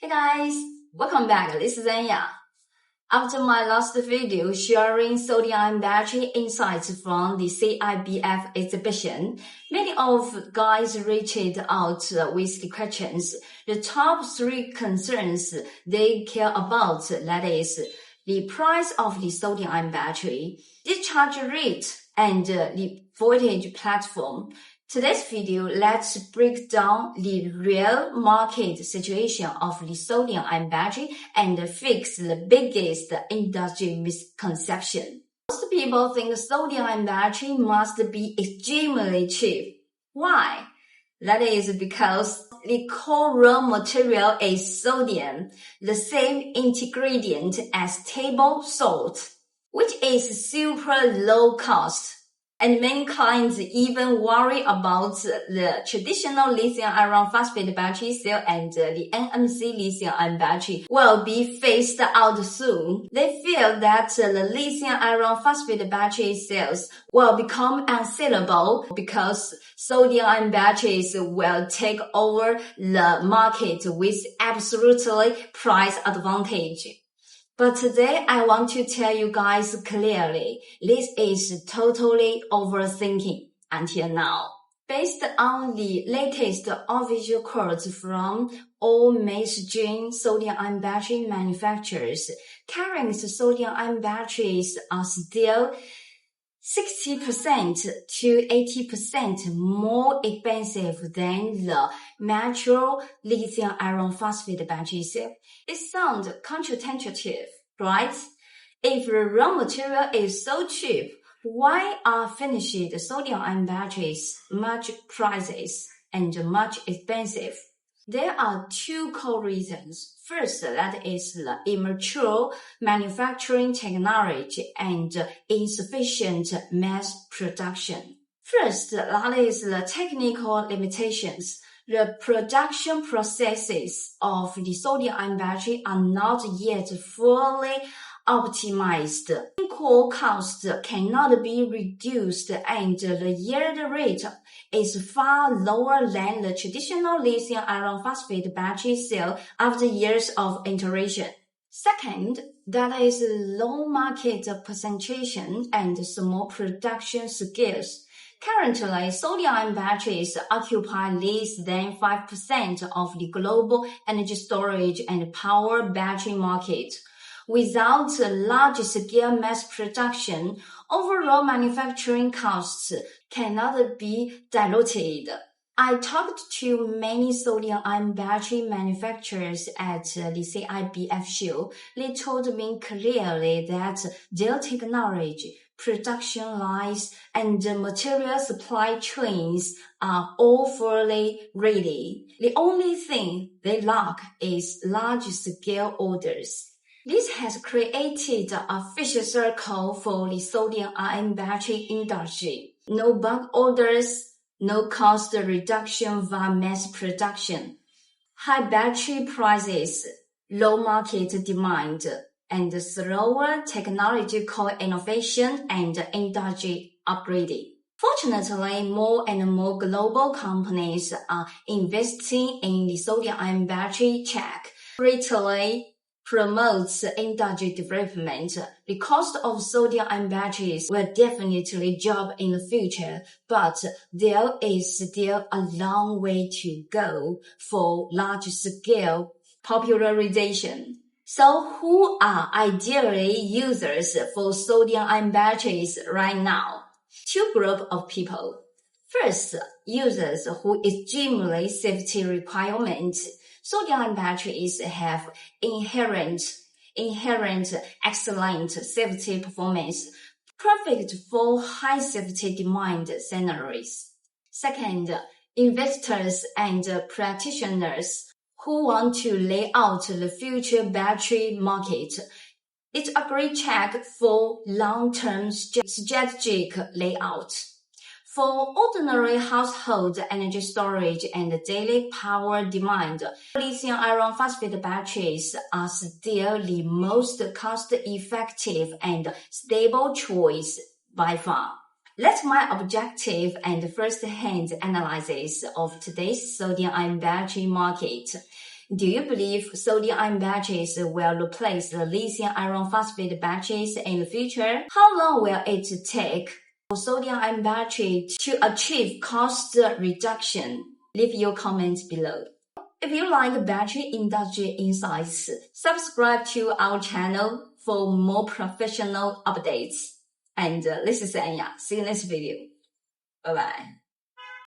Hey guys, welcome back. This is Anya. After my last video sharing sodium-ion battery insights from the CIBF exhibition, many of guys reached out with the questions. The top 3 concerns they care about, that is, the price of the sodium-ion battery, discharge rate, and the voltage platform. Today's video, let's break down the real market situation of the sodium-ion battery and fix the biggest industry misconception. Most people think sodium-ion battery must be extremely cheap. Why? That is because the core raw material is sodium, the same ingredient as table salt, which is super low cost. And many clients even worry about the traditional lithium iron phosphate battery cell and the NMC lithium ion battery will be phased out soon. They fear that the lithium iron phosphate battery cells will become unsellable because sodium ion batteries will take over the market with absolutely price advantage. But today I want to tell you guys clearly, this is totally overthinking until now. Based on the latest official quotes from all mainstream sodium-ion battery manufacturers, current sodium-ion batteries are still 60% to 80% more expensive than the mature lithium iron phosphate battery cell. It sounds counterintuitive, right? If the raw material is so cheap, why are finished sodium-ion batteries much prices and much expensive? There are 2 core reasons. First, that is the immature manufacturing technology and insufficient mass production. First, that is the technical limitations. The production processes of the sodium-ion battery are not yet fully optimized. Core cost cannot be reduced and the yield rate is far lower than the traditional lithium iron phosphate battery cell after years of iteration. Second, that is low market penetration and small production scales. Currently, sodium-ion batteries occupy less than 5% of the global energy storage and power battery market. Without large-scale mass production, overall manufacturing costs cannot be diluted. I talked to many sodium-ion battery manufacturers at the CIBF show. They told me clearly that their technology, production lines, and material supply chains are all fully ready. The only thing they lack is large-scale orders. This has created a vicious circle for the sodium-ion battery industry. No bulk orders, no cost reduction via mass production, high battery prices, low market demand, and slower technological innovation and industry upgrading. Fortunately, more and more global companies are investing in the sodium-ion battery tech. Greatly promotes industry development. The cost of sodium-ion batteries will definitely drop in the future, but there is still a long way to go for large-scale popularization. So who are ideally users for sodium-ion batteries right now? 2 groups of people. First, users who extremely safety requirements. Sodium-ion batteries have inherent excellent safety performance, perfect for high safety demand scenarios. Second, investors and practitioners who want to lay out the future battery market. It's a great check for long-term strategic layout. For ordinary household energy storage and daily power demand, lithium iron phosphate batteries are still the most cost-effective and stable choice by far. That's my objective and first-hand analysis of today's sodium-ion battery market. Do you believe sodium-ion batteries will replace the lithium iron phosphate batteries in the future? How long will it take for sodium-ion battery to achieve cost reduction? Leave your comments below. If you like battery industry insights, subscribe to our channel for more professional updates. And this is Anya. See you next video. Bye-bye.